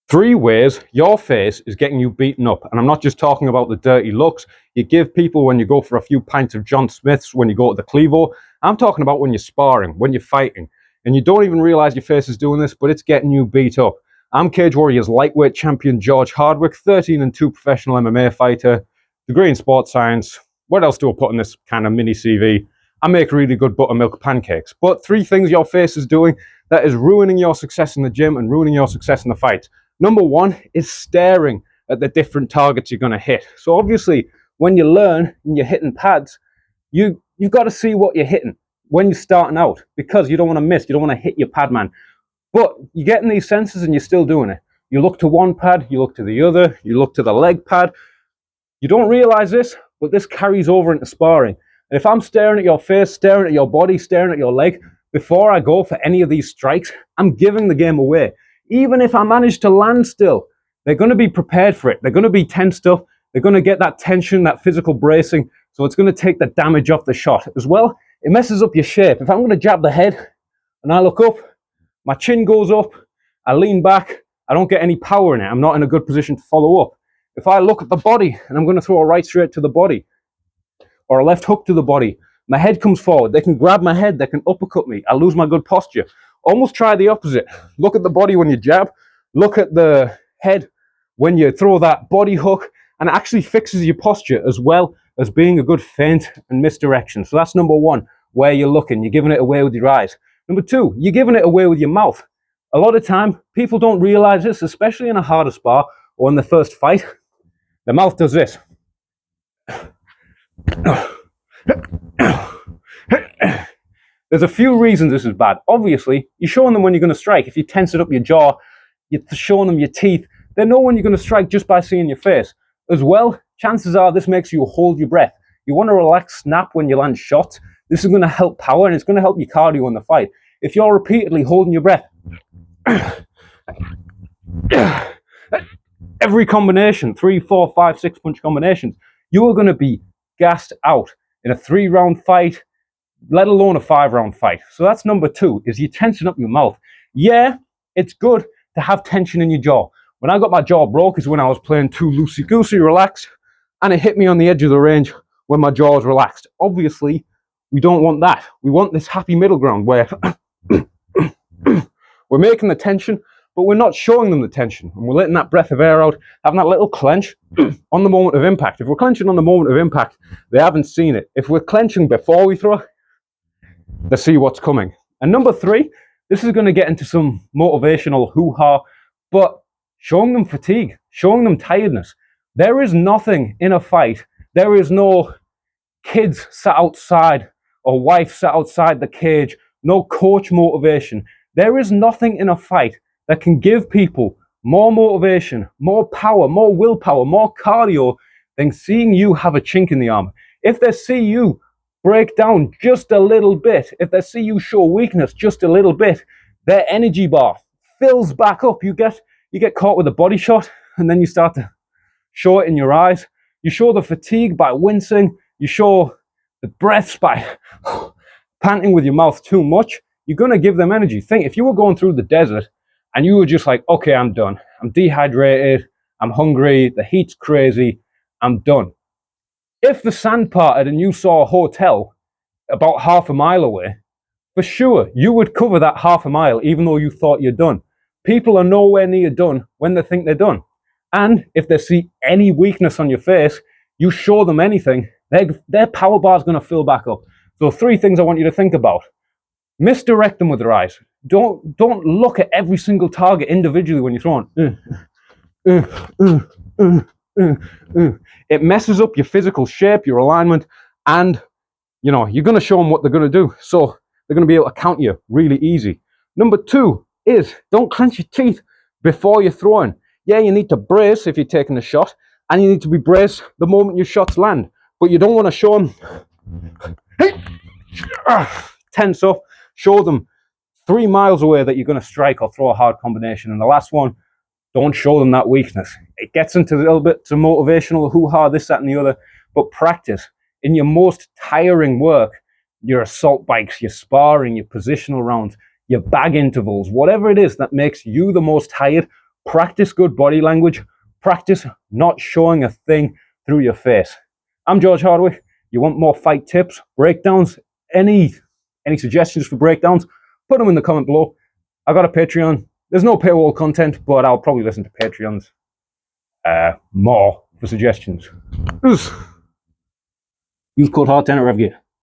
3 ways your face is getting you beaten up. And I'm not just talking about the dirty looks you give people when you go for a few pints of John Smith's, when you go to the Clevo. I'm talking about when you're sparring, when you're fighting. And you don't even realize your face is doing this, but it's getting you beat up. I'm Cage Warriors lightweight champion George Hardwick, 13-2 professional MMA fighter, degree in sports science. What else do I put in this kind of mini CV? I make really good buttermilk pancakes. But 3 things your face is doing that is ruining your success in the gym and ruining your success in the fight. Number 1 is staring at the different targets you're going to hit. So obviously, when you learn and you're hitting pads, you've got to see what you're hitting when you're starting out, because you don't want to miss. You don't want to hit your pad man. But you're getting these senses and you're still doing it. You look to one pad, you look to the other, you look to the leg pad. You don't realize this, but this carries over into sparring. And if I'm staring at your face, staring at your body, staring at your leg, before I go for any of these strikes, I'm giving the game away. Even if I manage to land still, they're going to be prepared for it. They're going to be tensed up. They're going to get that tension, that physical bracing. So it's going to take the damage off the shot. As well, it messes up your shape. If I'm going to jab the head and I look up, my chin goes up, I lean back, I don't get any power in it. I'm not in a good position to follow up. If I look at the body and I'm going to throw a right straight to the body or a left hook to the body, my head comes forward. They can grab my head. They can uppercut me. I lose my good posture. Almost try the opposite. Look at the body when you jab. Look at the head when you throw that body hook, and it actually fixes your posture as well as being a good feint and misdirection. So that's number 1, where you're looking. You're giving it away with your eyes. Number 2, you're giving it away with your mouth. A lot of time, people don't realize this, especially in a harder spar or in the first fight. The mouth does this. There's a few reasons this is bad. Obviously, you're showing them when you're going to strike. If you tense it up your jaw, you're showing them your teeth. They know when you're going to strike just by seeing your face. As well, chances are this makes you hold your breath. You want to relax, snap when you land shots. This is going to help power, and it's going to help your cardio in the fight. If you're repeatedly holding your breath, every combination, 3, 4, 5, 6 punch combinations, you are going to be gassed out in a 3-round fight, let alone a 5-round fight. So that's number 2, is you tension up your mouth. Yeah, it's good to have tension in your jaw. When I got my jaw broke is when I was playing too loosey-goosey, relaxed, and it hit me on the edge of the range when my jaw was relaxed. Obviously, we don't want that. We want this happy middle ground where we're making the tension, but we're not showing them the tension. And we're letting that breath of air out, having that little clench on the moment of impact. If we're clenching on the moment of impact, they haven't seen it. If we're clenching before we throw, they see what's coming. And number 3, this is going to get into some motivational hoo-ha, but showing them fatigue, showing them tiredness. There is nothing in a fight. There is no kids sat outside or wife sat outside the cage, no coach motivation. There is nothing in a fight that can give people more motivation, more power, more willpower, more cardio than seeing you have a chink in the armor. If they see you break down just a little bit, if they see you show weakness just a little bit, their energy bar fills back up. You get caught with a body shot, and then you start to show it in your eyes. You show the fatigue by wincing. You show the breaths by panting with your mouth too much. You're going to give them energy. Think, if you were going through the desert and you were just like, okay, I'm done. I'm dehydrated. I'm hungry. The heat's crazy. I'm done. If the sand parted and you saw a hotel about half a mile away, for sure, you would cover that half a mile even though you thought you're done. People are nowhere near done when they think they're done. And if they see any weakness on your face, you show them anything, their power bar is going to fill back up. So 3 things I want you to think about. Misdirect them with your eyes. Don't look at every single target individually when you're throwing. It messes up your physical shape, your alignment, and you're going to show them what they're going to do. So they're going to be able to count you really easy. Number 2 is don't clench your teeth before you're throwing. Yeah, you need to brace if you're taking a shot, and you need to be braced the moment your shots land. But you don't want to show them tense up. Show them 3 miles away that you're going to strike or throw a hard combination. And the last one, don't show them that weakness. It gets into a little bit to motivational hoo-ha, this, that, and the other. But practice. In your most tiring work, your assault bikes, your sparring, your positional rounds, your bag intervals, whatever it is that makes you the most tired, practice good body language. Practice not showing a thing through your face. I'm George Hardwick. You want more fight tips, breakdowns, any suggestions for breakdowns? Put them in the comment below. I got a Patreon. There's no paywall content, but I'll probably listen to Patreons more for suggestions. Use code HART10 at RevGear.